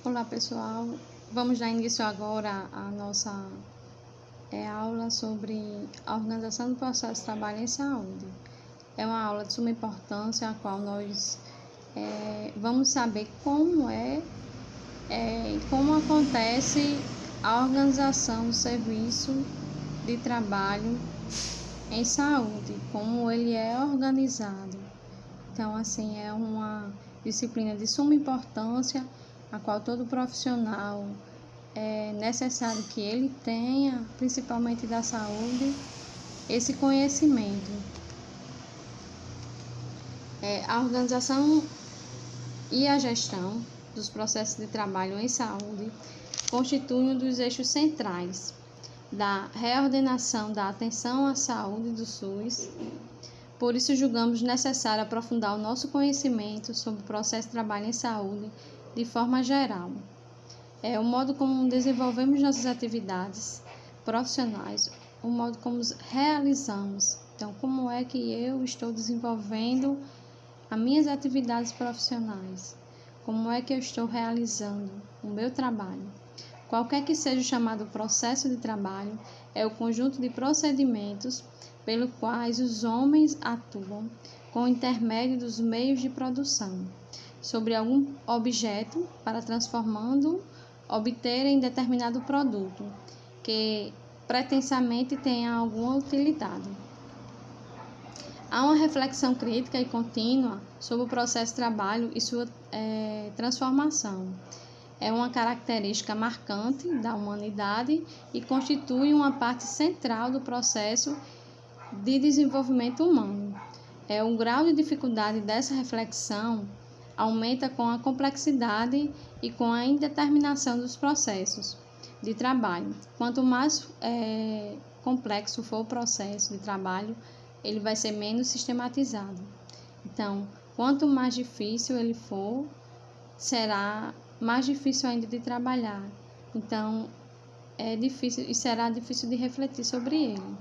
Olá pessoal, vamos dar início agora à nossa aula sobre a organização do processo de trabalho em saúde. É uma aula de suma importância, a qual nós vamos saber como acontece a organização do serviço de trabalho em saúde, como ele é organizado. Então, assim, é uma disciplina de suma importância, a qual todo profissional é necessário que ele tenha, principalmente da saúde, esse conhecimento. A organização e a gestão dos processos de trabalho em saúde constituem um dos eixos centrais da reordenação da atenção à saúde do SUS. Por isso, julgamos necessário aprofundar o nosso conhecimento sobre o processo de trabalho em saúde de forma geral. O modo como desenvolvemos nossas atividades profissionais, o modo como realizamos. Então, como é que eu estou desenvolvendo as minhas atividades profissionais? Como é que eu estou realizando o meu trabalho? Qualquer que seja o chamado processo de trabalho, é o conjunto de procedimentos pelo quais os homens atuam com o intermédio dos meios de produção sobre algum objeto para transformando, obterem determinado produto que pretensamente tenha alguma utilidade. Há uma reflexão crítica e contínua sobre o processo de trabalho e sua transformação. É uma característica marcante da humanidade e constitui uma parte central do processo de desenvolvimento humano. O grau de dificuldade dessa reflexão aumenta com a complexidade e com a indeterminação dos processos de trabalho. Quanto mais complexo for o processo de trabalho, ele vai ser menos sistematizado. Então, quanto mais difícil ele for, será mais difícil ainda de trabalhar. Então, é difícil e será difícil de refletir sobre ele.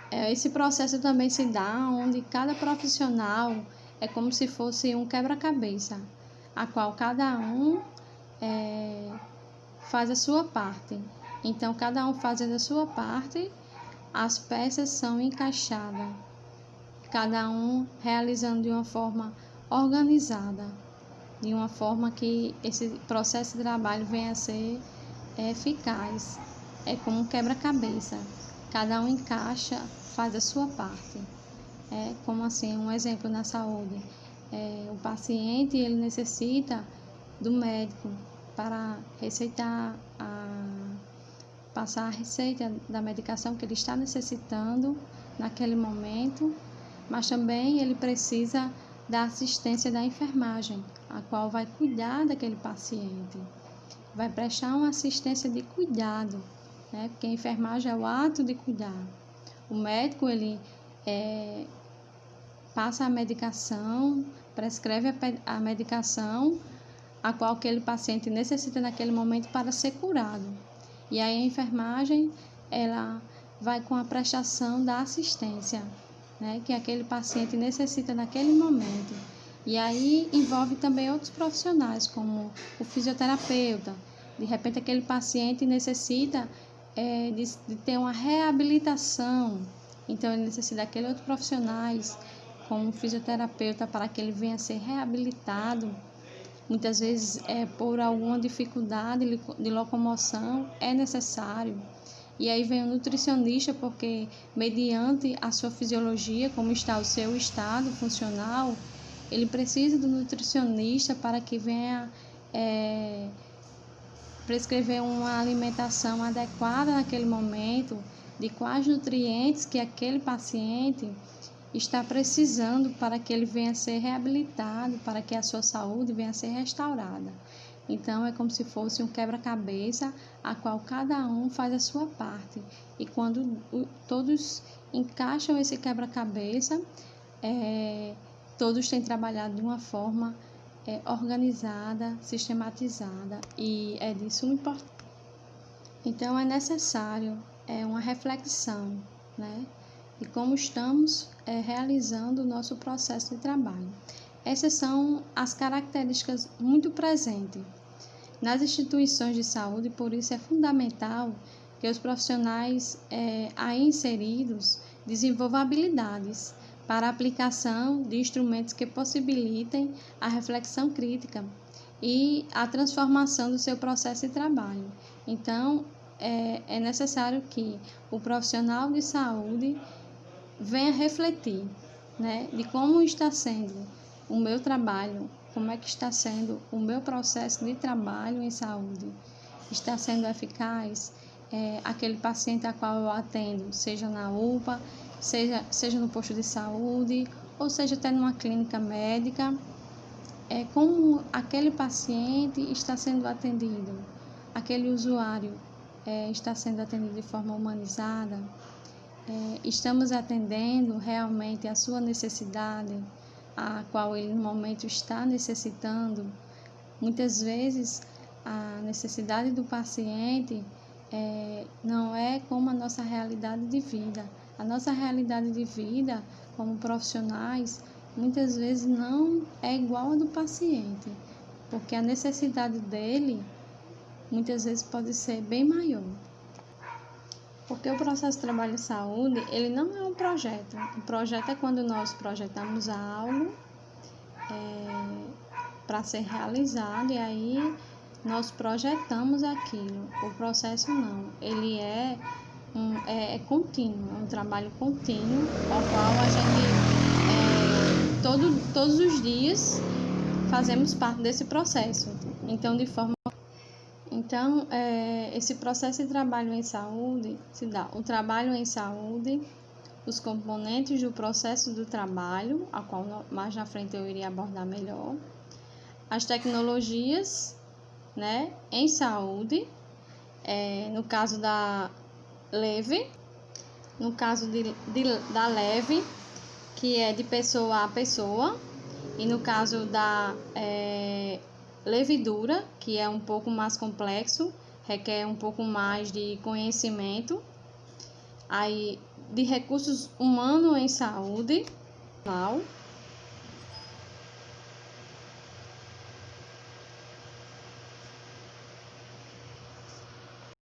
Esse processo também se dá onde cada profissional é como se fosse um quebra-cabeça, a qual cada um faz a sua parte. Então, cada um fazendo a sua parte, as peças são encaixadas, cada um realizando de uma forma organizada, de uma forma que esse processo de trabalho venha a ser eficaz. É como um quebra-cabeça, cada um encaixa, faz a sua parte. Como assim, um exemplo na saúde, o paciente ele necessita do médico para passar a receita da medicação que ele está necessitando naquele momento, mas também ele precisa da assistência da enfermagem, a qual vai cuidar daquele paciente, vai prestar uma assistência de cuidado, porque a enfermagem é o ato de cuidar. O médico, ele passa a medicação, prescreve a medicação a qual aquele paciente necessita naquele momento para ser curado. E aí a enfermagem, ela vai com a prestação da assistência, que aquele paciente necessita naquele momento. E aí envolve também outros profissionais, como o fisioterapeuta. De repente aquele paciente necessita de ter uma reabilitação. Então ele necessita daqueles outros profissionais, como o fisioterapeuta, para que ele venha a ser reabilitado. Muitas vezes, por alguma dificuldade de locomoção, é necessário. E aí vem o nutricionista, porque mediante a sua fisiologia, como está o seu estado funcional, ele precisa do nutricionista para que venha prescrever uma alimentação adequada naquele momento, de quais nutrientes que aquele paciente está precisando para que ele venha a ser reabilitado, para que a sua saúde venha a ser restaurada. Então, é como se fosse um quebra-cabeça, a qual cada um faz a sua parte. E quando todos encaixam esse quebra-cabeça, todos têm trabalhado de uma forma organizada, sistematizada, e é de suma importância. Então, é necessário uma reflexão, de como estamos realizando o nosso processo de trabalho. essas são as características muito presentes nas instituições de saúde, por isso é fundamental que os profissionais aí inseridos desenvolvam habilidades para a aplicação de instrumentos que possibilitem a reflexão crítica e a transformação do seu processo de trabalho. Então, é necessário que o profissional de saúde venha refletir, né, de como está sendo o meu trabalho, como é que está sendo o meu processo de trabalho em saúde. Está sendo eficaz aquele paciente a qual eu atendo, seja na UPA, seja no posto de saúde, ou seja até numa clínica médica, como aquele paciente está sendo atendido, aquele usuário está sendo atendido de forma humanizada, estamos atendendo realmente a sua necessidade, a qual ele no momento está necessitando. Muitas vezes a necessidade do paciente não é como a nossa realidade de vida. A nossa realidade de vida como profissionais muitas vezes não é igual a do paciente, porque a necessidade dele muitas vezes pode ser bem maior. Porque o processo de trabalho e saúde, ele não é um projeto. O projeto é quando nós projetamos algo para ser realizado e aí nós projetamos aquilo. O processo não, ele é contínuo, é um trabalho contínuo, ao qual a gente todos os dias fazemos parte desse processo. Então, esse processo de trabalho em saúde se dá o trabalho em saúde, os componentes do processo do trabalho, a qual mais na frente eu iria abordar melhor, as tecnologias, né, em saúde, no caso da LEVE, no caso da LEVE, que é de pessoa a pessoa, e no caso da levedura, que é um pouco mais complexo, requer um pouco mais de conhecimento, aí de recursos humanos em saúde,